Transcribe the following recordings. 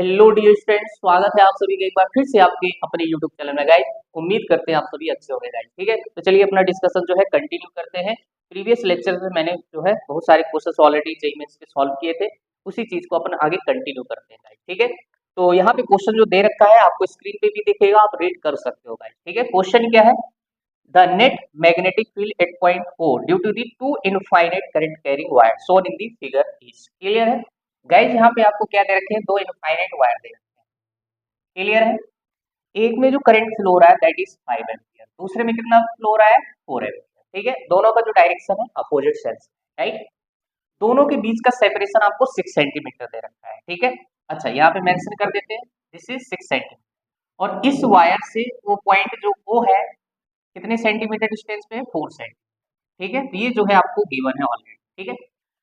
Hello dear students, स्वागत है आप सभी का एक बार फिर से आपके अपने यूट्यूब चैनल में गाइस। उम्मीद करते हैं आप सभी अच्छे होंगे गाइस। ठीक है, तो चलिए अपना डिस्कशन जो है कंटिन्यू करते हैं। प्रीवियस लेक्चर में मैंने जो है बहुत सारे क्वेश्चंस ऑलरेडी जेईई मेंस के सॉल्व किए थे, उसी चीज को अपन आगे कंटिन्यू करते हैं गाइस। ठीक है, तो यहाँ पे क्वेश्चन जो दे रखा है आपको स्क्रीन पे भी दिखेगा, आप रीड कर सकते हो गाइस। ठीक है, क्वेश्चन क्या है? The net magnetic field at point O due to the two infinite current carrying wire shown in the figure is. Clear है गाइस? यहाँ पे आपको क्या दे रखे हैं? दो इनफाइनाइट वायर दे रखे हैं। क्लियर है? एक में जो करंट फ्लो हो रहा है दैट इज 5 एम्पियर, दूसरे में कितना फ्लो हो रहा है? 4 एम्पियर। ठीक है, दोनों का जो डायरेक्शन है अपोजिट सेंस, राइट। दोनों के बीच का सेपरेशन आपको 6 सेंटीमीटर दे रखा है। ठीक है, अच्छा यहाँ पे मेंशन कर देते हैं दिस इज 6 सेंटीमीटर। और इस वायर से वो पॉइंट जो O है कितने सेंटीमीटर डिस्टेंस पे है? 4 सेंटीमीटर। ठीक है, तो ये जो है आपको गिवन है ऑलरेडी। ठीक है,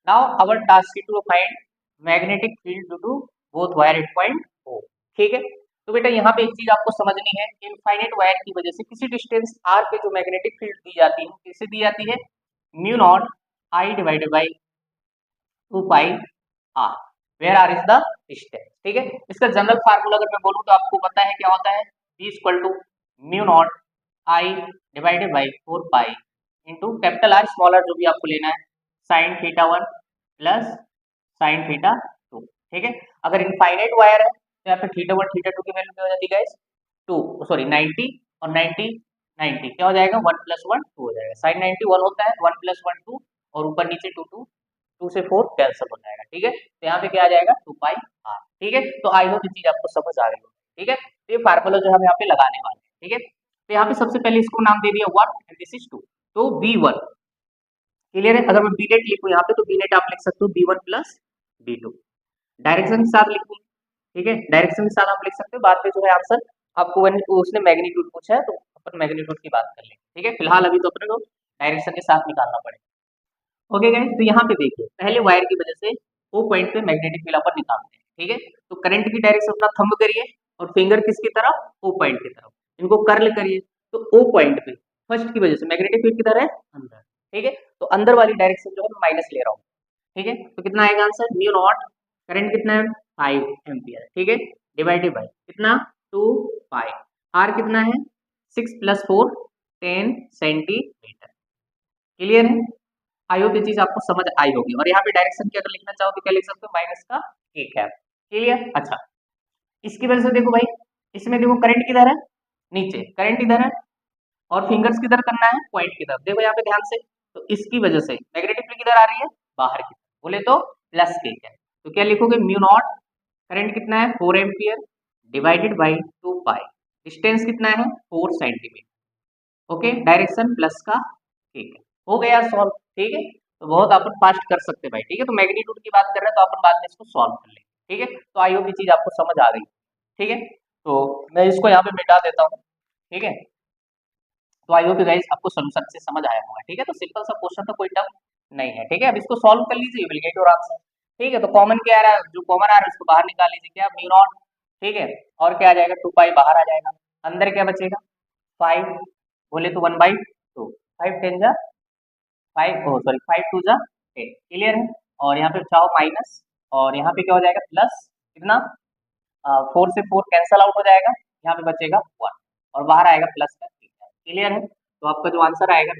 now our task is to find magnetic field due to both wire at point O। ठीक है, तो बेटा यहाँ पे एक चीज आपको समझनी है, इनफाइनाइट वायर की वजह से किसी डिस्टेंस r पे जो मैग्नेटिक फील्ड दी जाती है किससे दी जाती है? Mu naught I divided by 2 pi r, where r is the distance. ठीक है, इसका जनरल फार्मूला अगर मैं बोलूं तो आपको पता है क्या होता है? v equal to mu naught I divided by 4 pi into capital R small r जो भी आपको लेना है sine theta 1 plus sine theta 2। ठीक है, अगर इनफाइनाइट वायर है तो यहाँ पे थीटा 1 थीटा 2 की वैल्यू क्या हो जाती है गाइस? 90 और 90 90 क्या हो जाएगा? 1 प्लस 1 2 हो जाएगा। साइन 90 1 होता है, 1 प्लस 1 2 और ऊपर नीचे 2 2 2 से 4 कैंसिल हो जाएगा। ठीक है, तो यहाँ पे क्या आ जाएगा? 2 पाई r। ठीक है, तो आई होप ये चीज आपको समझ आ गई होगी। ठीक है, तो ये फार्मूला जो हम यहाँ पे लगाने वाले हैं। ठीक है, तो यहाँ पे सबसे पहले इसको नाम दे दिया 1 एंड दिस इज 2, तो V1। क्लियर है? अगर मैं बी नेट लिखूं यहाँ पे तो बी नेट आप लिख सकते हो B1 प्लस B2, डायरेक्शन के साथ लिखनी। ठीक है, डायरेक्शन के साथ आप लिख सकते हो, बाद में जो है आंसर आपको उसने मैग्नीट्यूड पूछा है तो अपन मैग्नीट्यूड की बात कर लेंगे। ठीक है, फिलहाल अभी तो अपने को डायरेक्शन के साथ निकालना पड़ेगा। ओके गाइस, तो यहाँ पे देखिए पहले वायर की वजह से O पॉइंट पे मैग्नेटिक फील्ड अपन निकालते हैं। ठीक है, तो करंट की डायरेक्शन अपना थंब करिए और फिंगर किसकी तरफ? O पॉइंट की तरफ, इनको कर्ल करिए। तो O पॉइंट पे फर्स्ट की वजह से मैग्नेटिक फील्ड किधर है? अंदर। ठीक है, तो अंदर वाली डायरेक्शन जो है मैं माइनस ले रहा हूँ। ठीक है, तो कितना आएगा आंसर? म्यू नॉट, करंट कितना है? 5 एम्पियर। ठीक है, डिवाइडेड बाय कितना? 2 पाई, आर कितना है? 6 प्लस 4 10 सेंटीमीटर। क्लियर है? आई होप ये चीज आपको समझ आई होगी। और यहाँ पे डायरेक्शन की अगर लिखना चाहो तो क्या लिख सकते हो? माइनस का एक है। क्लियर? अच्छा, इसकी वजह से देखो भाई, इसमें देखो करंट किधर है? नीचे, करंट इधर है और फिंगर्स किधर करना है? पॉइंट की तरफ। देखो यहाँ पे ध्यान से, तो इसकी वजह से मैग्नेटिक फील्ड किधर आ रही है? बाहर की तरफ, बोले तो प्लस के है। तो क्या लिखोगे? म्यू नॉट, करंट कितना है? 4 ampere divided by 2 pi, distance कितना है? 4 सेंटीमीटर। ओके, डायरेक्शन प्लस का ठीक है, हो गया सॉल्व। ठीक है, तो बहुत अपन फास्ट कर सकते हैं भाई। ठीक है, तो मैग्नीट्यूड की बात कर रहे हैं तो अपन बाद में इसको सॉल्व कर लेंगे। ठीक है, तो आई होप ये चीज आपको समझ आ गई। ठीक है, तो मैं इसको यहाँ पे मिटा देता हूँ। ठीक है, तो आई होप गाइस आपको सॉल्यूशन से समझ आया होगा। ठीक है, तो सिंपल सा क्वेश्चन था, कोई टफ नहीं है। ठीक है, अब इसको सॉल्व कर लीजिए, you will get your answer. ठीक है, तो कॉमन क्या आ रहा है? जो कॉमन आ रहा है उसको बाहर निकाल लीजिए, क्या? Mu naught. ठीक है, और क्या आ जाएगा? 2 पाई बाहर आ जाएगा, अंदर क्या बचेगा? 5, बोले तो 1/2, 5 10 जा 5, ओ सॉरी 5 2 जा 10। क्लियर है? और यहाँ पे चाहो माइनस, और यहाँ पे क्या हो जाएगा? प्लस कितना? 4 से 4 कैंसल आउट हो जाएगा, यहाँ पे बचेगा 1 और बाहर आएगा प्लस का। क्लियर है? तो आपका जो आंसर आएगा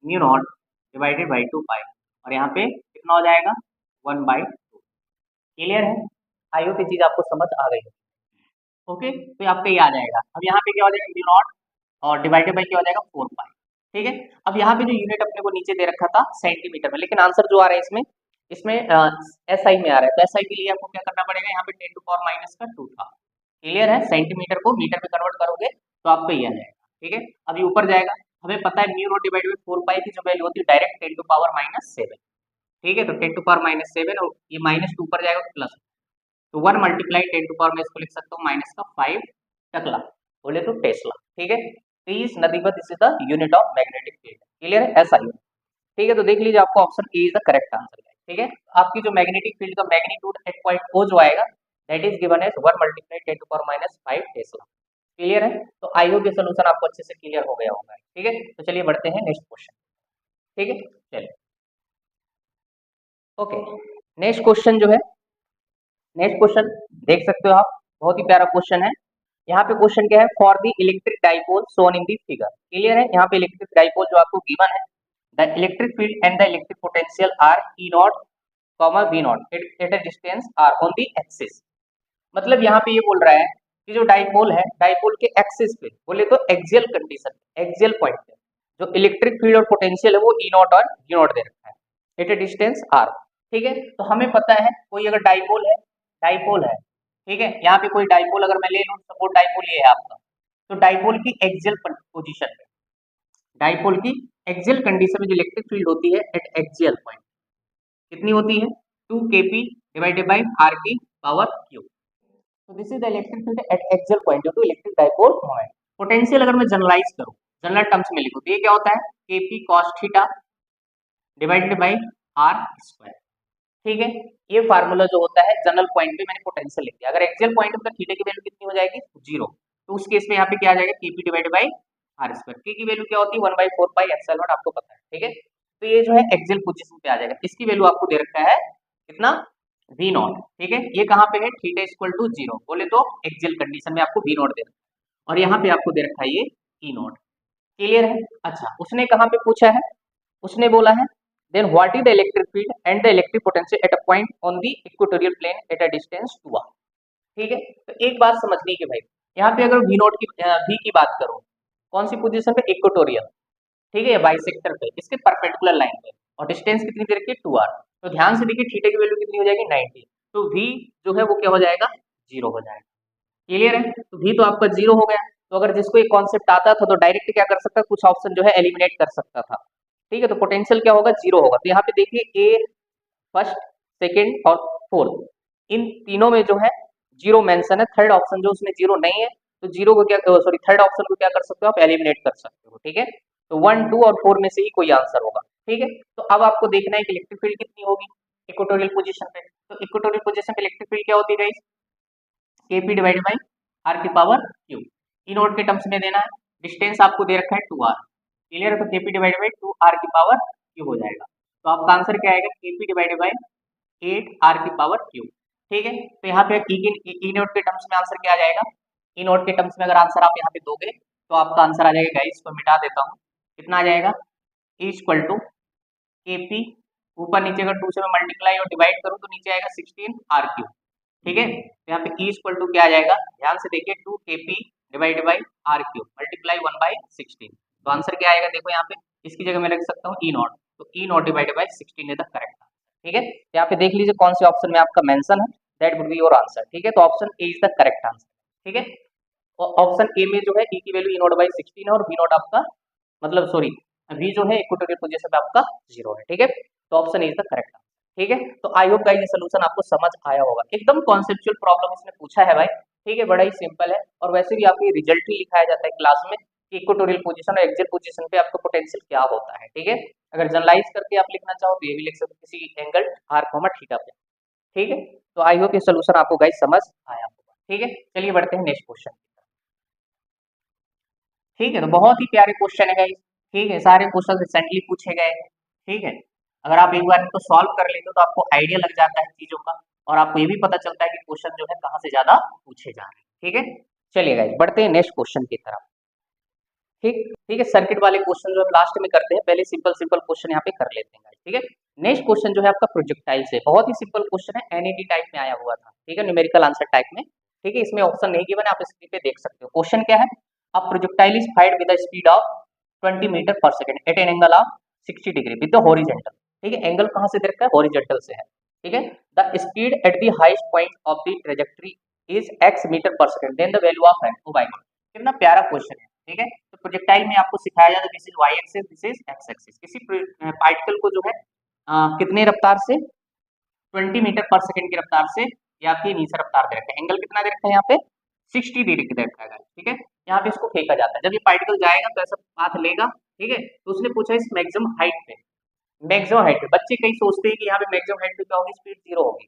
म्यू नॉट डिवाइडेड बाई 2 पाई, और यहाँ पे कितना हो जाएगा? 1/2। क्लियर है? आई होप ये चीज आपको समझ आ गई। ओके, तो ये आपका ये आ जाएगा। अब यहाँ पे क्या हो जाएगा? म्यू नॉट और डिवाइडेड बाई क्या हो जाएगा? 4 पाई। ठीक है, अब यहाँ पे जो यूनिट अपने को नीचे दे रखा था सेंटीमीटर में, लेकिन आंसर जो आ रहा है इसमें इसमें SI में आ रहा है, तो SI के लिए आपको क्या करना पड़ेगा? यहाँ पे 10 टू पावर माइनस का 2 था। क्लियर है? सेंटीमीटर को मीटर में कन्वर्ट करोगे तो आपको ये आ जाएगा। ठीक है, अभी ऊपर जाएगा, हमें पता है म्यू नॉट डिवाइडेड बाई 4 पाई की जो वैल्यू होती है डायरेक्ट 10 टू पावर माइनस 7। ठीक है, तो 10 टू पावर माइनस 7 और ये माइनस 2 ऊपर जाएगा तो प्लस, तो 1 मल्टीप्लाई 10 टू पावर में इसको लिख सकता हूँ माइनस का 5 टकला, बोले तो टेस्ला। ठीक है, तो इस नदी पर this is the unit of magnetic field. Clear है? ऐसा ही। ठीक है, तो देख लीजिए आपको option A is the correct answer. ठीक है, आपकी जो मैग्नेटिक फील्ड का मैग्नीट्यूड एट पॉइंट O जो आएगा that is given as 1 multiply 10 to power minus 5 tesla. Clear है? तो आई होप ये सोल्यूशन आपको अच्छे से क्लियर हो गया होगा। ठीक है, तो चलिए बढ़ते हैं नेक्स्ट क्वेश्चन। ठीक है, चलिए ओके, नेक्स्ट क्वेश्चन जो है नेक्स्ट क्वेश्चन देख सकते हो आप, बहुत ही प्यारा क्वेश्चन है। यहाँ पे क्वेश्चन क्या है, for the electric dipole shown in the figure. Clear है, यहाँ पे इलेक्ट्रिक डाइपोल जो आपको गिवन है, the electric field and the electric potential are E naught comma V naught at a distance R on the axis. मतलब यहाँ पे ये बोल रहा है कि जो डाइपोल है, डाइपोल के एक्सिस पे बोले तो एक्सियल कंडीशन, एक्सियल पॉइंट पे जो इलेक्ट्रिक फील्ड और पोटेंशियल है वो ई नॉट और वी नॉट दे रखा है एट ए डिस्टेंस आर। ठीक है, तो हमें पता है कोई अगर डाइपोल है, ठीक है, यहाँ पे कोई डाइपोल अगर मैं ले लूँ, सपोज डाइपोल ये है आपका, तो डाइपोल की एक्सियल पोजीशन पे, डाइपोल की एक्सियल कंडीशन में जो इलेक्ट्रिक फील्ड होती है एट एक्सियल पॉइंट कितनी होती है, 2kp डिवाइडेड बाई आर की पावर क्यू। तो this is the electric field at axial point due to electric dipole moment. Potential अगर मैं जनरलाइज करूं, जनरल टर्म्स में लिखूं, तो ये क्या होता है, kp cos theta divided by R square. ठीक है, ये फार्मूला जो होता है जनरल पॉइंट पे मैंने पोटेंशियल लिख दिया। अगर एक्सियल पॉइंट पे थीटा की वैल्यू कितनी हो जाएगी, 0, तो उस केस में यहाँ पे क्या आ जाएगा, kp divided by R square. k की वैल्यू क्या होती है, 1/4 पाई एप्सिलॉन नॉट, आपको पता है। ठीक है, तो ये जो है एक्सियल पोजीशन पे आ जाएगा। इसकी वैल्यू आपको दे रखा है कितना, वी नॉट। ठीक है, ये कहाँ पे है, थीटा इक्वल टू 0, बोले तो एक्सियल कंडीशन में आपको वी नॉट दे रखा है, और यहाँ पे आपको दे रखा है ये ई नॉट। क्लियर है। अच्छा, उसने कहाँ पे पूछा है, उसने बोला है then what is the electric field and the electric potential at a point on the equatorial plane at a distance 2r। ठीक है, तो एक बात समझनी कि भाई यहाँ पे अगर वी नॉट की वी की बात करो, कौन सी पोजीशन पे, इक्वेटोरियल, ठीक है, बाइसेक्टर पे, इसके परपेंडिकुलर लाइन पे, और डिस्टेंस कितनी दे रखी है, 2r। तो ध्यान से देखिए थीटा की वैल्यू कितनी हो जाएगी, 90, तो v जो है वो क्या हो जाएगा, 0 हो जाएगा। क्लियर है, तो v तो आपका 0 हो गया। तो अगर जिसको ये कॉन्सेप्ट आता था तो डायरेक्ट क्या कर सकता है, कुछ ऑप्शन जो है एलिमिनेट कर सकता था। ठीक है, तो पोटेंशियल क्या होगा, 0 होगा। तो यहाँ पे देखिए ए फर्स्ट, सेकेंड और फोर्थ, इन तीनों में जो है 0 मेंशन है। थर्ड ऑप्शन जो उसमें 0 नहीं है, तो 0 को क्या, सॉरी, थर्ड ऑप्शन को क्या कर सकते हो आप, एलिमिनेट कर सकते हो। ठीक है, तो 1, 2 और 4 में से ही कोई आंसर होगा। ठीक है, तो अब आपको देखना है कि इलेक्ट्रिक फील्ड कितनी होगी इक्वेटोरियल पोजीशन पे। तो इक्वेटोरियल पोजीशन पे इलेक्ट्रिक फील्ड क्या होती है guys, kp divided by R की पावर क्यू। ई नोट के टर्म्स में देना है, डिस्टेंस आपको दे रखा है 2r। क्लियर है, तो kp डिवाइडेड बाई 2r की पावर क्यू हो जाएगा। तो आपका आंसर क्या आएगा, kp डिवाइडेड बाई 8r की पावर क्यू। ठीक है, तो यहाँ पे ई नोट के टर्म्स में आंसर क्या आ जाएगा, ई नोट के टर्म्स में अगर आंसर आप यहाँ पे दोगे तो आपका आंसर आ जाएगा गाइस, इसको मिटा देता हूँ, कितना आ जाएगा, ई इक्वल टू kp, ऊपर नीचे अगर 2 से मैं मल्टीप्लाई और डिवाइड करूँ तो नीचे आएगा 16r क्यू। ठीक है, तो यहाँ पे ई इक्वल टू क्या आ जाएगा, ध्यान से देखिए, 2kp डिवाइड बाई आर क्यू मल्टीप्लाई 1/16। तो आंसर क्या आएगा, देखो यहाँ पे इसकी जगह मैं रख सकता हूँ ई नॉट, तो e naught divide by 16 is the correct answer. ठीक है, यहाँ पे देख लीजिए कौन से ऑप्शन में आपका मेंशन है, that would be your answer. ठीक है, तो option A is the correct answer. ठीक है, और ऑप्शन ए में जो है ई की वैल्यू ई नॉट बाई 16 है, और वी नॉट आपका, मतलब सॉरी, वी जो है इक्वेटोरियल पोजीशन पे आपका 0 है। ठीक है, तो option A is the correct answer. ठीक है, तो आई होप गाइस ये सोल्यूशन आपको समझ आया होगा। एकदम कॉन्सेप्चुअल प्रॉब्लम इसने पूछा है भाई। ठीक है, बड़ा ही सिंपल है, और वैसे भी आपको रिजल्ट ही लिखाया जाता है क्लास में कि इक्वेटोरियल पोजीशन और एक्सियल पोजीशन पे आपका पोटेंशियल क्या होता है। ठीक है, अगर जनरलाइज करके आप लिखना चाहो तो ये भी लिख सकते हो, किसी एंगल आर कॉमा थीटा पे। ठीक है, तो आई होप ये सोल्यूशन आपको गाइस समझ आया होगा। ठीक है, चलिए बढ़ते हैं नेक्स्ट क्वेश्चन। ठीक है, तो बहुत ही प्यारे क्वेश्चन है गाइस। ठीक है, सारे क्वेश्चन रिसेंटली पूछे गए हैं। ठीक है, अगर आप एक बार इनको सॉल्व कर लेते हो तो आपको आइडिया लग जाता है चीजों का, और आपको ये भी पता चलता है कि क्वेश्चन जो है कहाँ से ज्यादा पूछे जा रहे हैं। ठीक है, चलिए गाइस बढ़ते हैं नेक्स्ट क्वेश्चन की तरफ। ठीक ठीक है, सर्किट वाले क्वेश्चन जो हम लास्ट में करते हैं, पहले सिंपल सिंपल क्वेश्चन यहाँ पे कर लेते हैं गाइस। ठीक है, नेक्स्ट क्वेश्चन जो है आपका प्रोजेक्टाइल से, बहुत ही सिंपल क्वेश्चन है, एनईटी टाइप में आया हुआ था। ठीक है, न्यूमेरिकल आंसर टाइप में। ठीक है, इसमें ऑप्शन नहीं गिवन है, आप स्क्रीन पे देख सकते हो। क्वेश्चन क्या है, a projectile is fired with the speed of 20 metre per second at an angle of 60 degree with the horizontal. ठीक है, एंगल कहाँ से दे रखा है, हॉरिजॉन्टल से है। ठीक है, the speed at the highest point of the trajectory is x metre per second, then the value of n। ओ भाई कितना प्यारा क्वेश्चन है। ठीक है, तो प्रोजेक्टाइल में आपको सिखाया जाता है this is y axis, this is x axis. किसी पार्टिकल को जो है कितने रफ्तार से, 20 मीटर पर सेकंड की रफ्तार से, या फिर नीचे रफ्तार दे रखा है, एंगल कितना दे रखा है यहाँ पे, 60 डिग्री दे रखा है। ठीक है, यहाँ पे इसको फेंका जाता है, जब ये पार्टिकल जाएगा तो ऐसा पाथ लेगा। ठीक है, तो उसने पूछा इस मैक्सिमम हाइट पे, मैक्सिमम हाइट पे बच्चे कई सोचते हैं कि यहाँ पे मैक्सिमम हाइट पे क्या होगी, स्पीड 0 होगी।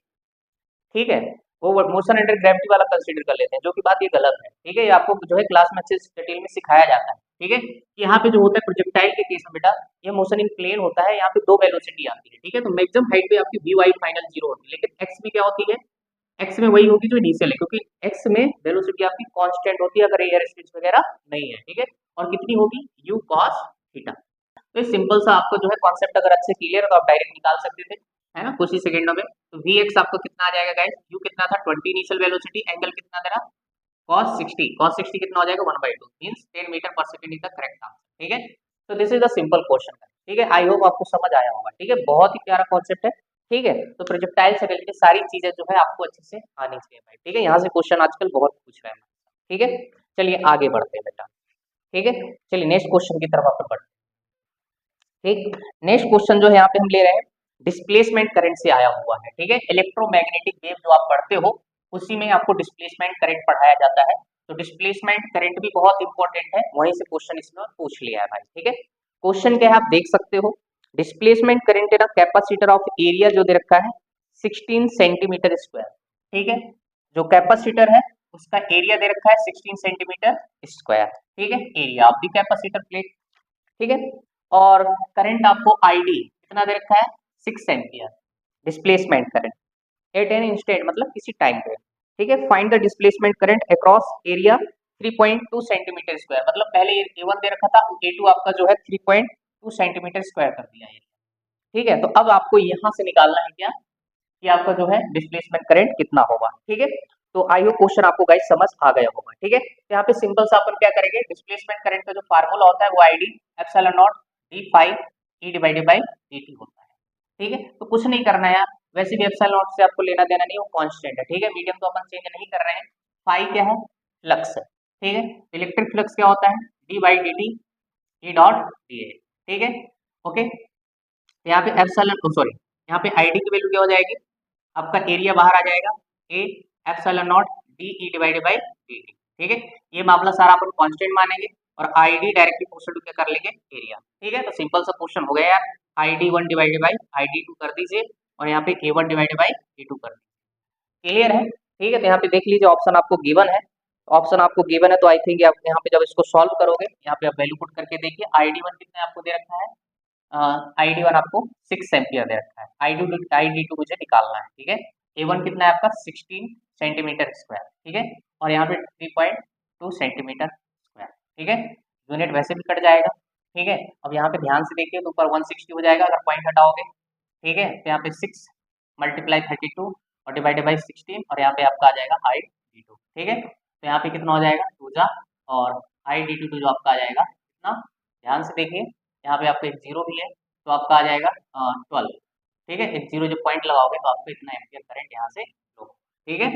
ठीक है, वो मोशन अंडर ग्रेविटी वाला कंसीडर कर लेते हैं, जो कि बात ये गलत है। ठीक है, ये आपको जो है क्लास में अच्छे डिटेल में सिखाया जाता है। ठीक है, कि यहाँ पे जो होता है प्रोजेक्टाइल के केस में बेटा, ये मोशन इन प्लेन होता है, यहाँ पे दो वेलोसिटी आती है। ठीक है, तो मैक्सिमम हाइट पे आपकी वी वाई फाइनल 0 होती है, लेकिन एक्स में क्या होती है, एक्स में वही होगी जो इनिशियल है, क्योंकि एक्स में वेलोसिटी आपकी कांस्टेंट होती है अगर एयर स्पेस वगैरह नहीं है, ठीक है। और कितनी होगी, यू कॉस थीटा। तो सिंपल सा आपको जो है कॉन्सेप्ट अगर अच्छे क्लियर है तो आप डायरेक्ट निकाल सकते थे, है ना, कुछ ही सेकंडों में। तो वी एक्स आपको कितना आ जाएगा गाइस, यू कितना था 20 इनिशियल वेलोसिटी, एंगल कितना दे रहा cos 60, cos 60 कितना हो जाएगा 1/2 means 10 metre per second is the correct answer, ठीक है। तो this is the simple question, ठीक है। आई होप आपको समझ आया होगा, ठीक है, बहुत ही प्यारा कॉन्सेप्ट है, ठीक है। तो प्रोजेक्टाइल से रिलेटेड सारी चीजें जो है आपको अच्छे से आनी चाहिए भाई, ठीक है। यहाँ से क्वेश्चन आजकल बहुत पूछ रहे हैं, ठीक है। चलिए आगे बढ़ते हैं बेटा, ठीक है। चलिए नेक्स्ट क्वेश्चन की तरफ अपन बढ़ते हैं, ठीक। नेक्स्ट क्वेश्चन जो है यहाँ पे हम ले रहे हैं डिस्प्लेसमेंट करंट से आया हुआ है, ठीक है। इलेक्ट्रोमैग्नेटिक वेव जो आप पढ़ते हो उसी में आपको डिस्प्लेसमेंट करंट पढ़ाया जाता है। तो डिस्प्लेसमेंट करंट भी बहुत इंपॉर्टेंट है, वहीं से क्वेश्चन इसमें पूछ लिया है भाई, ठीक है। क्वेश्चन क्या है आप देख सकते हो, डिस्प्लेसमेंट करंट है ना, कैपेसिटर ऑफ एरिया जो दे रखा है 16 सेंटीमीटर स्क्वायर, ठीक है। जो कैपेसिटर है उसका एरिया दे रखा है 16 सेंटीमीटर स्क्वायर, ठीक है, area of the capacitor plate, ठीक है। और करंट आपको आईडी कितना दे रखा है 6 ampere, displacement current eight an instant मतलब किसी टाइम पे, ठीक है। Find the displacement current across area 3.2 centimetre square, मतलब पहले A1 दे रखा था, A2 आपका जो है 3.2 सेंटीमीटर स्क्वायर कर दिया है, ठीक है। तो अब आपको यहाँ से निकालना है क्या कि आपका जो है डिस्प्लेसमेंट करंट कितना होगा, ठीक है। तो आई होप क्वेश्चन आपको गाइस समझ आ गया होगा, ठीक है। तो यहाँ पे सिंपल सा अपन क्या करेंगे, डिस्प्लेसमेंट करंट का जो फार्मूला होता है वो ID epsilon naught D phi E divided by dt होता है, ठीक है। तो कुछ नहीं करना है यार, वैसे भी एप्सिलॉन नॉट से आपको लेना देना नहीं, वो कांस्टेंट है, ठीक है। मीडियम तो अपन चेंज नहीं कर रहे हैं। फाई क्या है, फ्लक्स है, ठीक है। इलेक्ट्रिक फ्लक्स क्या होता है, D by D T E dot D A, ठीक है, ओके। यहाँ पे एप्सिलॉन सॉरी यहाँ पे आईडी की वैल्यू क्या हो जाएगी, आपका एरिया बाहर आ जाएगा A epsilon naught D E divided by D T, ठीक है। ये मामला सारा अपन कांस्टेंट मानेंगे और आईडी डायरेक्टली प्रोपोर्शनल टू क्या कर लेंगे, एरिया, ठीक है। तो सिंपल सा क्वेश्चन हो गया यार, आईडी 1 डिवाइडेड बाई आईडी 2 कर दीजिए और यहाँ पे ए 1 डिवाइडेड बाई ए 2 कर दीजिए, क्लियर है, ठीक है। तो यहाँ पे देख लीजिए ऑप्शन आपको गिवन है, ऑप्शन आपको गिवन है तो आई थिंक आप यहाँ पे जब इसको सॉल्व करोगे यहाँ पे आप वैल्यू पुट करके देखिए, आईडी 1 कितने आपको दे रखा है, आईडी 1 आपको 6 एम्पियर दे रखा है, आईडी 2 मुझे निकालना है, ठीक है। A1 कितना है आपका 16 सेंटीमीटर स्क्वायर, ठीक है। और यहाँ पे 3.2 सेंटीमीटर स्क्वायर, ठीक है। यूनिट वैसे भी कट जाएगा, ठीक है। अब यहाँ पे ध्यान से देखिए तो ऊपर 160 हो जाएगा अगर पॉइंट हटाओगे, ठीक है। तो यहाँ पे 6 मल्टीप्लाई 32 और डिवाइडेड बाई 16 और यहाँ पे आपका आ जाएगा ID2, ठीक है। तो यहाँ पे कितना हो जाएगा 2 जा और ID2 जो आपका आ जाएगा कितना, ध्यान से देखिए यहाँ पे आपको एक जीरो भी है तो आपका आ जाएगा 12, ठीक है। एक जीरो जब पॉइंट लगाओगे तो आपको इतना एम्पियर करंट यहाँ से लो, ठीक है,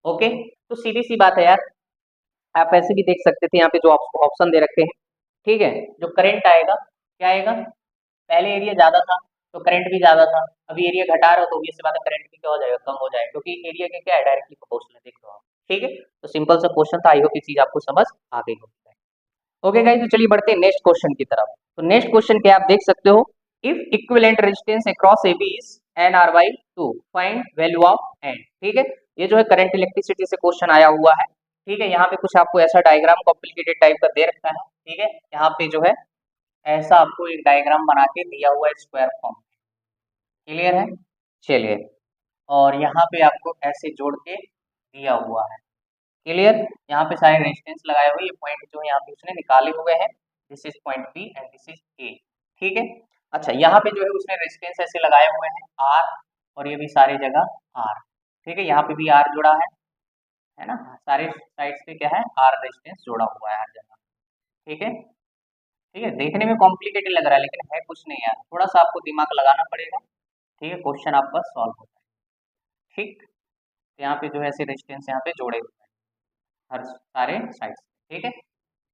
ओके। तो सीधी सी बात है यार, आप ऐसे भी देख सकते थे यहाँ पे जो ऑप्शन दे रखे हैं, ठीक है। जो करंट आएगा क्या आएगा, पहले एरिया ज्यादा था तो करंट भी ज्यादा था, अभी एरिया घटा रहा हो तो ऑब्वियस सी बात है करंट भी क्या हो जाएगा, कम हो जाएगा, क्योंकि एरिया के क्या है डायरेक्टली प्रोपोर्शनल, देख लो आप, ठीक है। तो सिंपल सा क्वेश्चन था, आई होप ये चीज आपको समझ आ गई होगी, ओके गाइस। तो चलिए बढ़ते हैं नेक्स्ट क्वेश्चन की तरफ। तो नेक्स्ट क्वेश्चन क्या आप देख सकते हो, if equivalent resistance across AB is NR/2 find value of N, ठीक है। ये जो है करंट इलेक्ट्रिसिटी से क्वेश्चन आया हुआ है, ठीक है। यहाँ पे कुछ आपको ऐसा डायग्राम कॉम्प्लिकेटेड टाइप का दे रखा है, ठीक है। यहाँ पे जो है ऐसा आपको एक डायग्राम बना के दिया हुआ है स्क्वायर फॉर्म, क्लियर है, चलिए। और यहाँ पे आपको ऐसे जोड़ के दिया हुआ है, क्लियर। यहाँ पे सारे रेजिस्टेंस लगाए हुए, ये पॉइंट जो है यहाँ पे उसने निकाले हुए हैं, this is point B and this is A, ठीक है। अच्छा यहाँ पे जो है उसने रेजिस्टेंस ऐसे लगाए हुए हैं आर और ये भी सारी जगह आर, ठीक है। यहाँ पे भी आर जोड़ा है ना, सारे साइड्स पे क्या है आर रेजिस्टेंस जोड़ा हुआ है हर जगह, ठीक है, ठीक है। देखने में कॉम्प्लिकेटेड लग रहा है लेकिन है कुछ नहीं यार, थोड़ा सा आपको दिमाग लगाना पड़ेगा, ठीक है, क्वेश्चन आपका सॉल्व होता है, ठीक। यहाँ पे जो है ऐसे रेजिस्टेंस यहाँ पे जोड़े हुए हैं हर सारे साइड, ठीक है,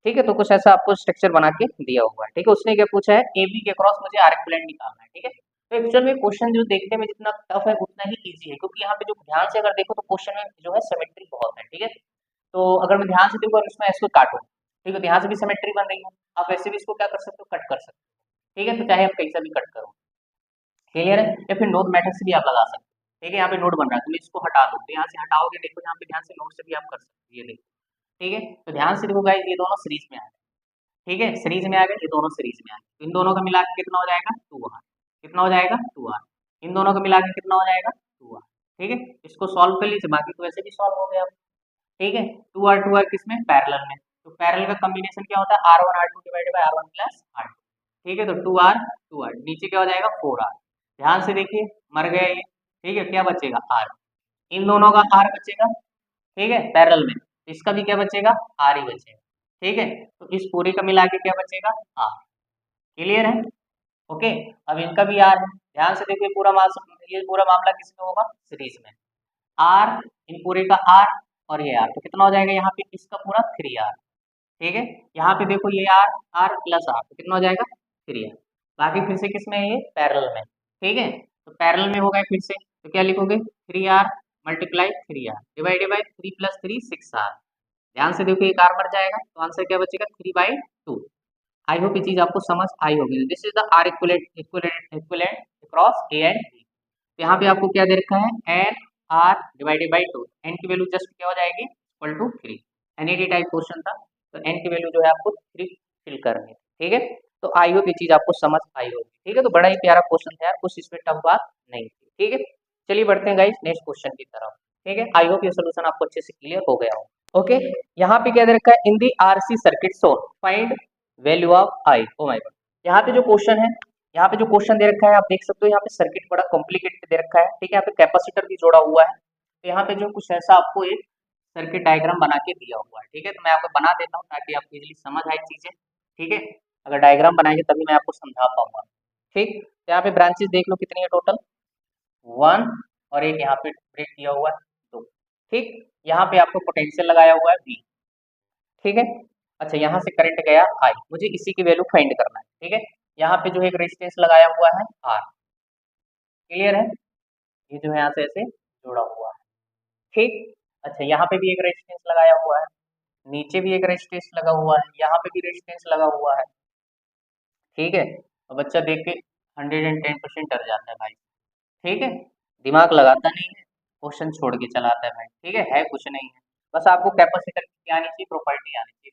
ठीक है। तो कुछ ऐसा आपको स्ट्रक्चर बना के दिया हुआ है, ठीक है। उसने क्या पूछा है AB के क्रॉस मुझे आर्क इक्विवेलेंट निकालना है, ठीक है। तो एक्चुअल में क्वेश्चन जो देखने में जितना टफ है उतना ही इजी है, क्योंकि यहाँ पे जो ध्यान से अगर देखो तो क्वेश्चन में जो है सिमेट्री बहुत है, ठीक है। तो अगर मैं ध्यान से देखूँ और इसमें इसको काटूं, ठीक है, तो यहाँ से भी सिमेट्री बन रही है, आप वैसे भी इसको क्या कर सकते हो, कट कर सकते हो, ठीक है। तो चाहे आप कैसा भी कट करो, क्लियर है, या फिर नोड मेथड से भी आप लगा सकते हो, ठीक है। यहाँ पे नोड बन रहा है तो मैं इसको हटा दूँ, तो यहाँ से हटाओगे, देखो यहाँ पे ध्यान से नोड से भी आप कर सकते हो, ये देखो, ठीक है। तो ध्यान से देखो गाइस ये दोनों सीरीज में आ गए, ठीक है, सीरीज में आ गए, ये दोनों सीरीज में आ गए, तो इन दोनों का मिला के कितना हो जाएगा 2R, कितना हो जाएगा 2R, इन दोनों का मिला के कितना हो जाएगा 2R, ठीक है, इसको सॉल्व कर लीजिए, बाकी तो वैसे भी सॉल्व हो गया। ठीक है, 2R किसमें, पैरेलल में। तो पैरेलल का कॉम्बिनेशन क्या होता है, R1 R2 divided by R1 plus R2। ठीक है, तो 2R नीचे क्या हो जाएगा 4R। ध्यान से देखिए, मर गया ये। ठीक है, क्या बचेगा R, इन दोनों का R बचेगा। ठीक है, पैरेलल में इसका भी क्या बचेगा, R ही बचेगा। ठीक है, तो इस पूरे का मिला के क्या बचेगा, R। क्लियर है, ओके। अब इनका भी R है, ध्यान से देखिए, ये पूरा मामला किसमें होगा, सीरीज में। R, इन पूरे का R और ये R, तो कितना हो जाएगा यहाँ पे, इसका पूरा 3R। ठीक है, यहाँ पे देखो ये R प्लस R, तो कितना हो जाएगा 3R। बाकी फिर से किसमें है, ये पैरेलल में। ठीक है, तो पैरेलल में हो गए फिर से, तो क्या लिखोगे 3R multiply 3R divided by 3 plus 3 6R। ध्यान से देखो, एक R मर जाएगा, तो आंसर क्या बचेगा 3/2। आई होप ये चीज आपको समझ आई होगी। This is the R equivalent across A and B। यहाँ पे आपको क्या दे रखा है, n r divided by 2। N की वैल्यू जस्ट क्या हो जाएगी, इक्वल टू 3। एनईडी टाइप क्वेश्चन था, तो एन की वैल्यू जो है आपको 3 फिल करनी है। ठीक है, तो आई होप ये चीज आपको समझ आई होगी। ठीक है, तो बड़ा ही प्यारा क्वेश्चन था यार, कुछ इसमें टफ बात नहीं थी। ठीक है, चलिए बढ़ते हैं गाइस नेक्स्ट क्वेश्चन की तरफ। ठीक है, आई होप ये सोल्यूशन आपको अच्छे से क्लियर हो गया हो। ओके, यहाँ पे क्या दे रखा है, in the RC circuit shown find value of I. Oh my God, यहाँ पे जो क्वेश्चन है, यहाँ पे जो क्वेश्चन दे रखा है आप देख सकते हो, यहाँ पे सर्किट बड़ा कॉम्प्लिकेटेड दे रखा है। ठीक है, यहाँ पे कैपेसिटर भी जोड़ा हुआ है, तो यहाँ पे जो कुछ ऐसा आपको एक सर्किट डायग्राम बना के दिया हुआ है। ठीक है, तो मैं आपको बना देता हूँ ताकि आपको इजीली समझ आए चीजें। ठीक है, अगर डायग्राम बनाएंगे तभी मैं आपको समझा पाऊंगा। ठीक, तो यहाँ पे ब्रांचेस देख लो कितनी है टोटल, 1, और एक यहाँ पे ब्रेक किया हुआ है 2। ठीक, यहाँ पे आपको पोटेंशियल लगाया हुआ है V। ठीक है, अच्छा यहाँ से करंट गया I, मुझे इसी की वैल्यू फाइंड करना है। ठीक है, यहाँ पे जो है एक रेजिस्टेंस लगाया हुआ है R। क्लियर है, ये जो है यहाँ से ऐसे जुड़ा हुआ है। ठीक, अच्छा यहाँ पे भी एक रेजिस्टेंस लगाया हुआ है, नीचे भी एक रेजिस्टेंस लगा हुआ है, यहाँ पे भी रेजिस्टेंस लगा हुआ है। ठीक है, और बच्चा देख के 110% डर जाता है भाई। ठीक है, दिमाग लगाता नहीं है, क्वेश्चन छोड़ के चलाता है भाई। ठीक है कुछ नहीं है, बस आपको कैपेसिटर की क्या आनी चाहिए, प्रॉपर्टी आनी चाहिए।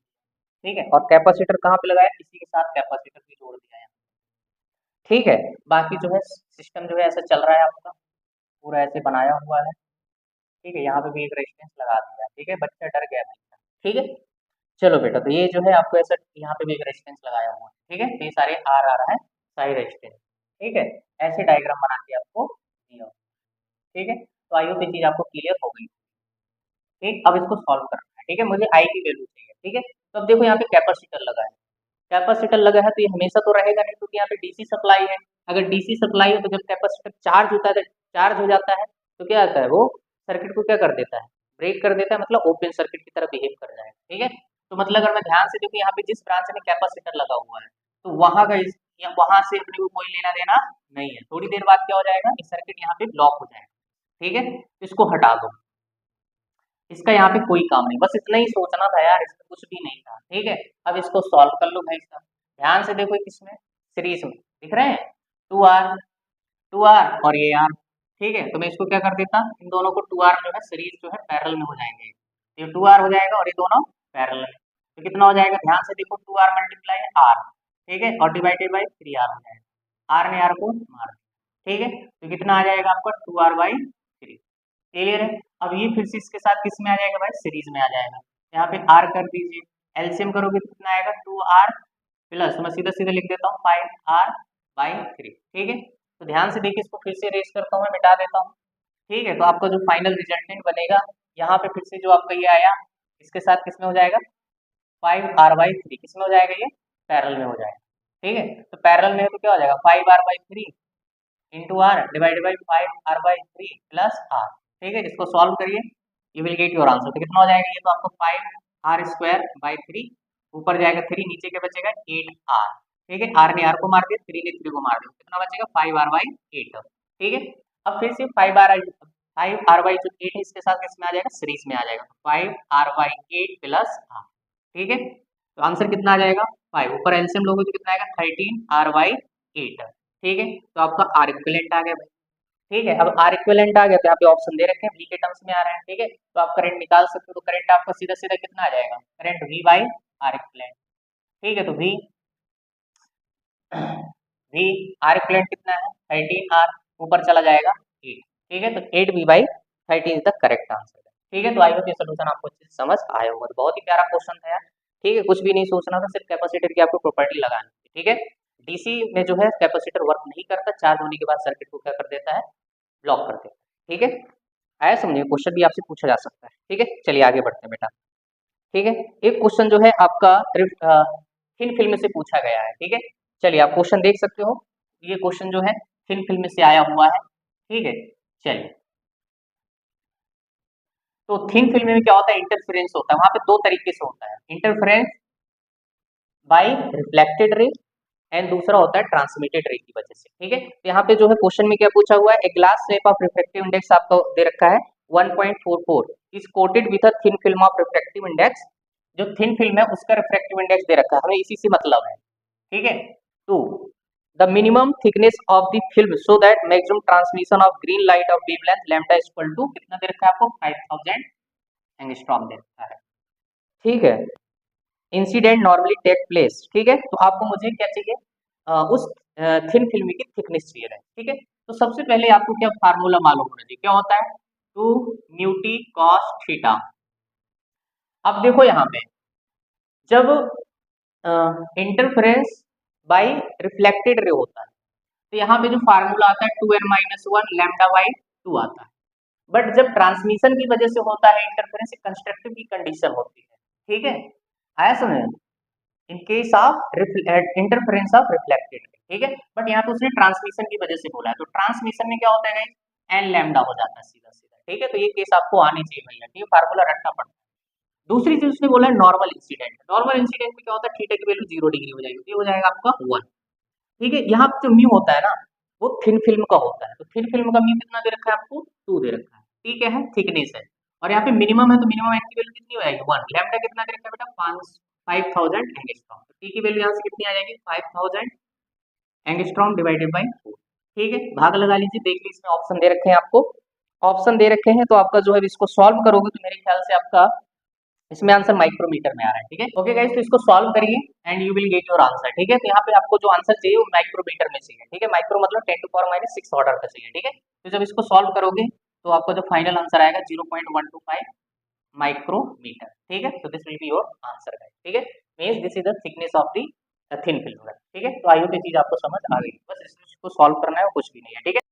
ठीक है, और कैपेसिटर कहाँ पे लगाया, इसी के साथ कैपेसिटर भी जोड़ दिया है। ठीक है, बाकी जो है सिस्टम जो है ऐसा चल रहा है आपका, पूरा ऐसे बनाया हुआ है। ठीक है, यहाँ पे भी एक रेजिस्टेंस लगा दिया। ठीक है, बच्चा डर गया भाई। ठीक है, चलो बेटा, तो ये जो है आपको ऐसा यहाँ पे भी एक रेजिस्टेंस लगाया हुआ है। ठीक है, तो ये सारे आर आ रहा है, सारी रेजिस्टेंस। ठीक है, ऐसे डायग्राम बना के आपको दिया हुआ। ठीक है, तो आई होप ये चीज आपको क्लियर हो गई। ठीक, अब इसको सॉल्व करना है। ठीक है, मुझे आई की वैल्यू चाहिए। ठीक है, तो अब देखो यहाँ पे कैपेसिटर लगा है, कैपेसिटर लगा है तो ये हमेशा तो रहेगा नहीं, क्योंकि यहाँ पे डीसी सप्लाई है। अगर डीसी सप्लाई है तो जब कैपेसिटर चार्ज होता है, चार्ज हो जाता है, तो क्या आता है, वो सर्किट को क्या कर देता है, ब्रेक कर देता है, मतलब ओपन सर्किट की तरह बिहेव कर जाएगा। ठीक है, तो मतलब अगर मैं ध्यान से देखूँ, यहाँ पे जिस ब्रांच में कैपेसिटर लगा हुआ है, तो वहां का वहां से अपने को कोई लेना देना नहीं है। थोड़ी देर बाद क्या हो जाएगा, ये सर्किट यहाँ पे ब्लॉक हो जाएगा। ठीक है, इसको हटा दो, इसका यहाँ पे कोई काम नहीं, बस इतना ही सोचना था यार, इसमें कुछ भी नहीं था। ठीक है, अब इसको सॉल्व कर लो भाई साहब, ध्यान से देखो किसमें, सीरीज में दिख रहे हैं, 2R और ये R। ठीक है, तो मैं इसको क्या कर देता, इन दोनों को 2R जो है सीरीज जो है पैरेलल में हो जाएंगे, ये 2R हो जाएगा और ये दोनों पैरेलल में, तो कितना हो जाएगा, ध्यान से देखो 2R मल्टीप्लाई R। ठीक है, और डिवाइडेड बाई 3R हो जाएगा, R ने R को मार दिया। ठीक है, तो कितना आ जाएगा आपका 2R/3। क्लियर है, अब ये फिर से इसके साथ किस में आ जाएगा भाई, सीरीज में आ जाएगा। यहाँ पे R कर दीजिए, एलसीएम करोगे तो कितना आएगा 2R प्लस, मैं सीधा सीधा लिख देता हूँ 5R/3। ठीक है, तो ध्यान से देखिए, इसको फिर से रेस करता हूँ, मैं मिटा देता हूँ। ठीक है, तो आपका जो फाइनल रिजल्टेंट बनेगा, यहाँ पे फिर से जो आपका ये आया, इसके साथ किसमें हो जाएगा 5R/3, किसमें हो जाएगा, ये पैरेलल में हो जाएगा। ठीक है, तो पैरेलल में है तो क्या हो जाएगा 5R/3 into r divided by 5R/3 plus r. ठीक है, इसको सॉल्व करिए, you will get your answer. तो कितना हो जाएगा, ये तो आपको 5R²/3, ऊपर जाएगा 3, नीचे क्या बचेगा 8R। ठीक है, R ने R को मार दिया, 3 ने 3 को मार दिया, कितना बचेगा 5R/8। ठीक है, अब फिर से 5R/8 इसके साथ किसमें आ जाएगा, सीरीज में आ जाएगा, 5R/8 प्लस R। ठीक है, तो आंसर कितना आ जाएगा 5, ऊपर एलसीएम लोगे तो कितना आएगा 13R/8। ठीक है, तो आपका आर इक्विवेलेंट आ गया भाई। ठीक है, अब आर इक्विवेलेंट आ गया, तो यहाँ पे ऑप्शन दे रखे हैं, V के टर्म्स में आ रहा है। ठीक है, तो आप करंट निकाल सकते हो, तो करंट आपका सीधा सीधा कितना आ जाएगा, करंट V/आर इक्विवेलेंट। ठीक है, तो V आर इक्विवेलेंट कितना है 13R, ऊपर चला जाएगा 8। ठीक है, तो 8b/30 is the correct answer. ठीक है, तो आई होप ये सोल्यूशन आपको अच्छे से समझ आया होगा। तो बहुत ही प्यारा क्वेश्चन था यार। ठीक है, कुछ भी नहीं सोचना था, सिर्फ कैपेसिटर की आपको प्रॉपर्टी लगानी थी। ठीक है, डीसी में जो है कैपेसिटर वर्क नहीं करता, चार्ज होने के बाद सर्किट को क्या कर देता है, ब्लॉक कर देता है। ठीक है, आया समझिए, क्वेश्चन भी आपसे पूछा जा सकता है। ठीक है, चलिए आगे बढ़ते हैं बेटा। ठीक है, एक क्वेश्चन जो है आपका थिन फिल्म से पूछा गया है। ठीक है, चलिए आप क्वेश्चन देख सकते हो, ये क्वेश्चन जो है थिन फिल्म से आया हुआ है। ठीक है, चलिए, तो थिन फिल्म में क्या होता है, इंटरफेरेंस होता है। वहां पे दो तरीके से होता है, interference by reflected ray and दूसरा होता है ट्रांसमिटेड रे की वजह से। ठीक है, तो यहाँ पे जो है क्वेश्चन में क्या पूछा हुआ है, a glass slab of refractive index आपको दे रखा है 1.44 is coated with a thin film of refractive index. जो थिन फिल्म है उसका रिफ्रैक्टिव इंडेक्स दे रखा है, हमें इसी से मतलब है। ठीक है, तो the minimum thickness of the film so that maximum transmission of green light of wavelength lambda is equal to कितना दे रखा है आपको, 5000 एंगस्ट्रॉम दे रखा है। ठीक है, इंसिडेंट नॉर्मली टेक प्लेस। ठीक है, तो आपको मुझे क्या चाहिए, उस थिन फिल्म की थिकनेस चाहिए है। ठीक है, तो सबसे पहले आपको क्या फार्मूला मालूम होना चाहिए, क्या होता है, 2 म्यू टी कॉस थीटा। अब देखो यहाँ पे जब इंटरफेरेंस बाय रिफ्लेक्टेड रे होता है, तो यहाँ पे जो फार्मूला आता है 2n-1 लैम्डा बाई 2 आता है। बट जब ट्रांसमिशन की वजह से होता है इंटरफेरेंस, कंस्ट्रक्टिव की कंडीशन होती है। ठीक है, आया समझ, in case of interference of reflected. ठीक है, बट यहाँ पे उसने ट्रांसमिशन की वजह से बोला है, तो ट्रांसमिशन में क्या होता है, एन लैम्डा हो जाता है सीधा सीधा। ठीक है, तो ये केस आपको आनी चाहिए भैया। ठीक है, फार्मूला रखना पड़ता है। दूसरी चीज उसने बोला है नॉर्मल इंसिडेंट। नॉर्मल इंसिडेंट में क्या होता है, थीटा की वैल्यू 0 डिग्री हो जाएगी, ये हो जाएगा आपका 1। ठीक है, यहाँ पे जो म्यू होता है ना, वो थिन फिल्म का होता है, तो थिन फिल्म का म्यू कितना दे रखा है आपको, 2 दे रखा है। ठीक है, थिकनेस है, और यहाँ पे मिनिमम है, तो मिनिमम एन की वैल्यू कितनी हो जाएगी, 1। लैम्डा कितना दे रखा है बेटा, 5000 एंगस्ट्रॉम, तो टी की वैल्यू यहाँ से कितनी आ जाएगी, 5000 एंगस्ट्रॉम डिवाइडेड बाई 4। ठीक है, भाग लगा लीजिए, देख लीजिए इसमें ऑप्शन दे रखे हैं आपको, ऑप्शन दे रखे हैं, तो आपका जो है इसको सॉल्व करोगे तो मेरे ख्याल से आपका इसमें आंसर माइक्रोमीटर में आ रहा है। ठीक है, ओके गाइस, तो इसको सॉल्व करिए and you will get your answer. ठीक है, तो यहाँ पे आपको जो आंसर चाहिए वो माइक्रोमीटर में चाहिए। ठीक है, माइक्रो मतलब 10⁻⁻6 ऑर्डर का चाहिए। ठीक है, तो जब इसको सॉल्व करोगे तो आपका जो फाइनल आंसर आएगा 0.125 माइक्रोमीटर। ठीक है, तो this will be your answer guys. ठीक है, means this is the thickness of the thin film. ठीक है, तो आई होप ये चीज आपको समझ आ गई, बस इसको सॉल्व करना है और कुछ भी नहीं है। ठीक है।